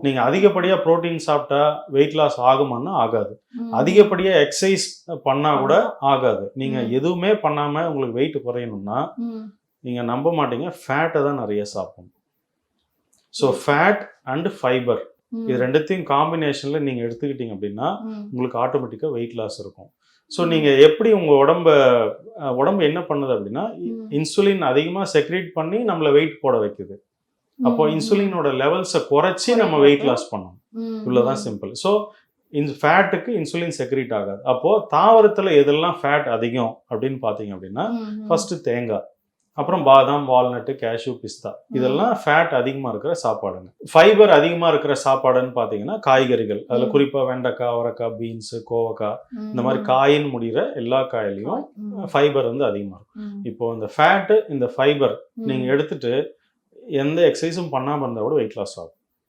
நீங்க அதிகப்படியா புரோட்டீன் சாப்பிட்டா வெயிட் லாஸ் ஆகுமான்னா ஆகாது. அதிகப்படியா எக்ஸசைஸ் பண்ணா கூட ஆகாது. நீங்க எதுவுமே பண்ணாம உங்களுக்கு வெயிட் குறையணும்னா நீங்க நம்ப மாட்டீங்க, ஃபேட்டை தான் நிறைய சாப்பிடணும். ஸோ ஃபேட் அண்ட் ஃபைபர் இது ரெண்டுத்தையும் காம்பினேஷன்ல நீங்க எடுத்துக்கிட்டீங்க அப்படின்னா உங்களுக்கு ஆட்டோமேட்டிக்கா வெயிட் லாஸ் இருக்கும். ஸோ நீங்க எப்படி உங்க உடம்பு என்ன பண்ணுது அப்படின்னா இன்சுலின் அதிகமா செக்ரீட் பண்ணி நம்மள வெயிட் போட வைக்குது. அப்போ இன்சுலினோட லெவல்ஸை குறைச்சி நம்ம வெயிட் லாஸ் பண்ணணும். இவ்வளவுதான் சிம்பிள். ஸோ இந்த ஃபேட்டுக்கு இன்சுலின் செக்ரீட் ஆகாது. அப்போ தாவரத்துல எதெல்லாம் ஃபேட் அதிகம் அப்படின்னு பாத்தீங்க அப்படின்னா ஃபர்ஸ்ட் தேங்காய், அப்புறம் பாதாம், வால்நட்டு, கேஷ்யூ, பிஸ்தா, இதெல்லாம் ஃபேட் அதிகமா இருக்கிற சாப்பாடுங்க. ஃபைபர் அதிகமா இருக்கிற சாப்பாடுன்னு பாத்தீங்கன்னா காய்கறிகள், அதுல குறிப்பா வெண்டைக்காய், அவரைக்காய், பீன்ஸ், கோவக்காய், இந்த மாதிரி காயின்னு முடிகிற எல்லா காயிலையும் ஃபைபர் வந்து அதிகமா இருக்கும். இப்போ இந்த ஃபேட்டு இந்த ஃபைபர் நீங்க எடுத்துட்டு எந்த எக்ஸசைஸும் பண்ணாம இருந்தா கூட வெயிட் லாஸ் ஆகும்.